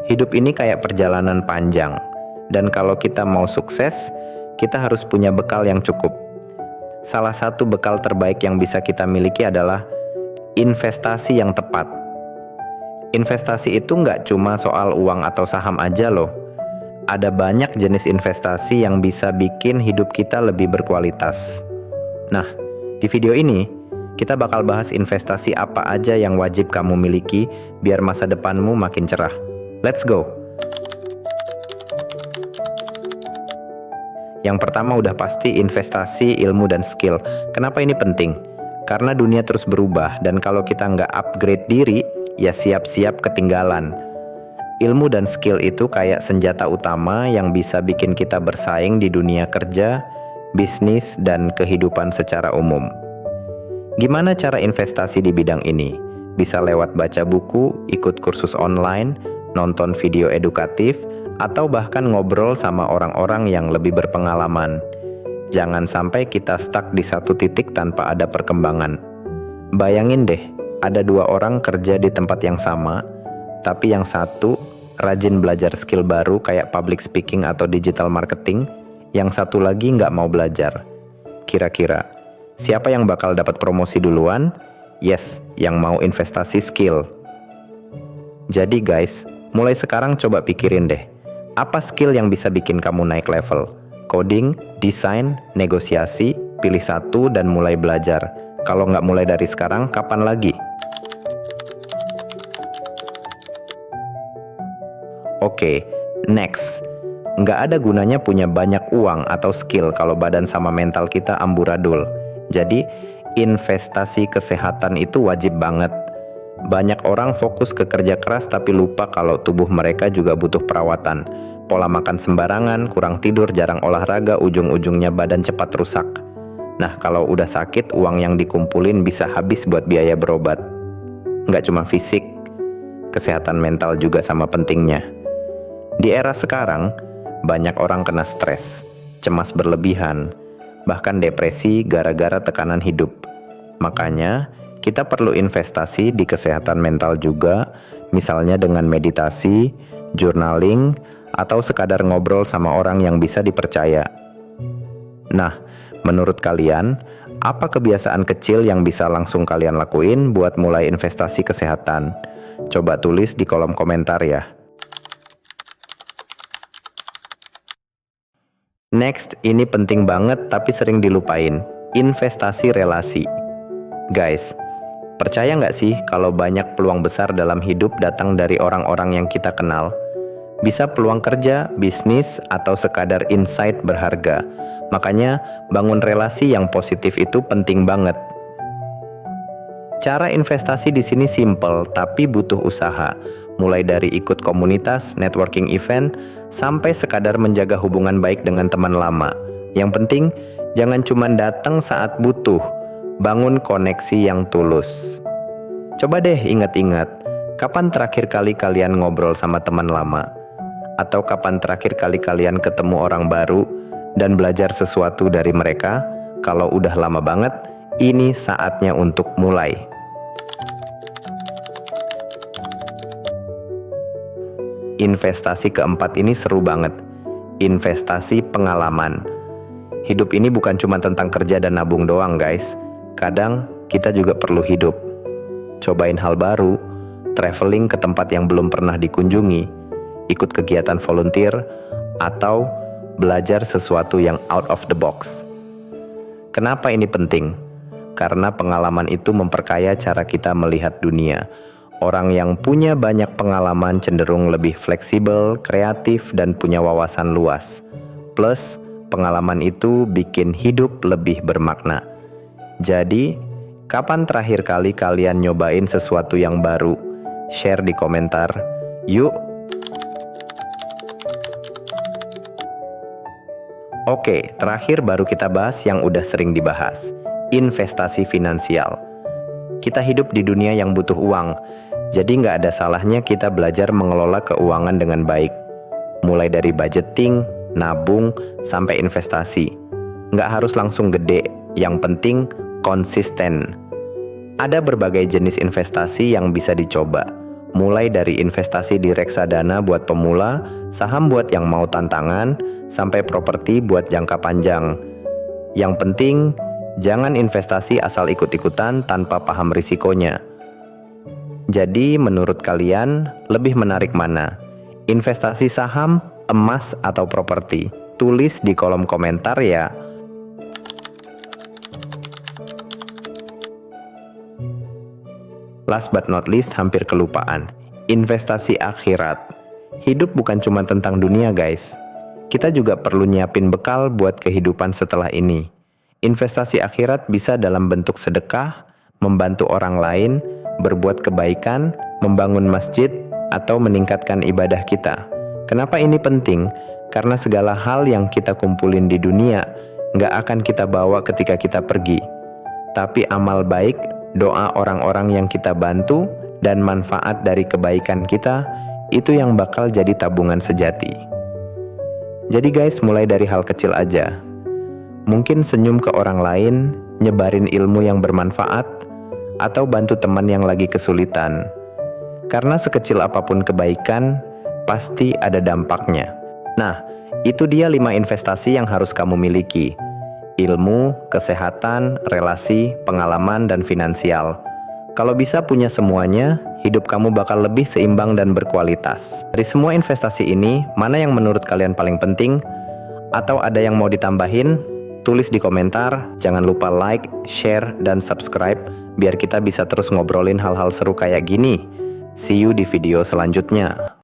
Hidup ini kayak perjalanan panjang, dan kalau kita mau sukses, kita harus punya bekal yang cukup. Salah satu bekal terbaik yang bisa kita miliki adalah investasi yang tepat. Investasi itu nggak cuma soal uang atau saham aja loh. Ada banyak jenis investasi yang bisa bikin hidup kita lebih berkualitas. Nah, di video ini, kita bakal bahas investasi apa aja yang wajib kamu miliki biar masa depanmu makin cerah. Let's go! Yang pertama udah pasti investasi ilmu dan skill. Kenapa ini penting? Karena dunia terus berubah, dan kalau kita nggak upgrade diri, ya siap-siap ketinggalan. Ilmu dan skill itu kayak senjata utama yang bisa bikin kita bersaing di dunia kerja, bisnis, dan kehidupan secara umum. Gimana cara investasi di bidang ini? Bisa lewat baca buku, ikut kursus online, nonton video edukatif, atau bahkan ngobrol sama orang-orang yang lebih berpengalaman. Jangan sampai kita stuck di satu titik tanpa ada perkembangan. Bayangin deh, ada dua orang kerja di tempat yang sama, tapi yang satu rajin belajar skill baru kayak public speaking atau digital marketing, yang satu lagi nggak mau belajar. Kira-kira, siapa yang bakal dapat promosi duluan? Yes, yang mau investasi skill. Jadi guys, mulai sekarang coba pikirin deh, apa skill yang bisa bikin kamu naik level? Coding, desain, negosiasi, pilih satu dan mulai belajar. Kalau nggak mulai dari sekarang, kapan lagi? Oke, next. Nggak ada gunanya punya banyak uang atau skill kalau badan sama mental kita amburadul. Jadi, investasi kesehatan itu wajib banget. Banyak orang fokus ke kerja keras tapi lupa kalau tubuh mereka juga butuh perawatan. Pola makan sembarangan, kurang tidur, jarang olahraga, ujung-ujungnya badan cepat rusak. Nah, kalau udah sakit, uang yang dikumpulin bisa habis buat biaya berobat. Nggak cuma fisik, kesehatan mental juga sama pentingnya. Di era sekarang, banyak orang kena stres, cemas berlebihan, bahkan depresi gara-gara tekanan hidup. Makanya, kita perlu investasi di kesehatan mental juga, misalnya dengan meditasi, journaling, atau sekadar ngobrol sama orang yang bisa dipercaya. Nah, menurut kalian, apa kebiasaan kecil yang bisa langsung kalian lakuin buat mulai investasi kesehatan? Coba tulis di kolom komentar ya. Next, ini penting banget tapi sering dilupain, investasi relasi. Guys, percaya nggak sih kalau banyak peluang besar dalam hidup datang dari orang-orang yang kita kenal? Bisa peluang kerja, bisnis, atau sekadar insight berharga. Makanya, bangun relasi yang positif itu penting banget. Cara investasi di sini simple, tapi butuh usaha. Mulai dari ikut komunitas, networking event, sampai sekadar menjaga hubungan baik dengan teman lama. Yang penting, jangan cuma datang saat butuh. Bangun koneksi yang tulus. Coba deh ingat-ingat, kapan terakhir kali kalian ngobrol sama teman lama? Atau kapan terakhir kali kalian ketemu orang baru dan belajar sesuatu dari mereka? Kalau udah lama banget, ini saatnya untuk mulai. Investasi keempat ini seru banget. Investasi pengalaman. Hidup ini bukan cuma tentang kerja dan nabung doang, guys. Kadang kita juga perlu hidup. Cobain hal baru, traveling ke tempat yang belum pernah dikunjungi, ikut kegiatan volunteer, atau belajar sesuatu yang out of the box. Kenapa ini penting? Karena pengalaman itu memperkaya cara kita melihat dunia. Orang yang punya banyak pengalaman cenderung lebih fleksibel, kreatif, dan punya wawasan luas. Plus, pengalaman itu bikin hidup lebih bermakna. Jadi, kapan terakhir kali kalian nyobain sesuatu yang baru? Share di komentar. Yuk! Oke, terakhir baru kita bahas yang udah sering dibahas. Investasi finansial. Kita hidup di dunia yang butuh uang, jadi nggak ada salahnya kita belajar mengelola keuangan dengan baik. Mulai dari budgeting, nabung, sampai investasi. Nggak harus langsung gede, yang penting konsisten. Ada berbagai jenis investasi yang bisa dicoba, mulai dari investasi di reksadana buat pemula, saham buat yang mau tantangan, sampai properti buat jangka panjang. Yang penting, jangan investasi asal ikut-ikutan tanpa paham risikonya. Jadi, menurut kalian, lebih menarik mana? Investasi saham, emas, atau properti? Tulis di kolom komentar ya. Last but not least, hampir kelupaan. Investasi akhirat. Hidup bukan cuma tentang dunia, guys. Kita juga perlu nyiapin bekal buat kehidupan setelah ini. Investasi akhirat bisa dalam bentuk sedekah, membantu orang lain, berbuat kebaikan, membangun masjid, atau meningkatkan ibadah kita. Kenapa ini penting? Karena segala hal yang kita kumpulin di dunia nggak akan kita bawa ketika kita pergi. Tapi amal baik, doa orang-orang yang kita bantu, dan manfaat dari kebaikan kita, itu yang bakal jadi tabungan sejati. Jadi guys, mulai dari hal kecil aja. Mungkin senyum ke orang lain, nyebarin ilmu yang bermanfaat, atau bantu teman yang lagi kesulitan. Karena sekecil apapun kebaikan, pasti ada dampaknya. Nah, itu dia 5 investasi yang harus kamu miliki. Ilmu, kesehatan, relasi, pengalaman, dan finansial. Kalau bisa punya semuanya, hidup kamu bakal lebih seimbang dan berkualitas. Dari semua investasi ini, mana yang menurut kalian paling penting? Atau ada yang mau ditambahin? Tulis di komentar. Jangan lupa like, share, dan subscribe biar kita bisa terus ngobrolin hal-hal seru kayak gini. See you di video selanjutnya.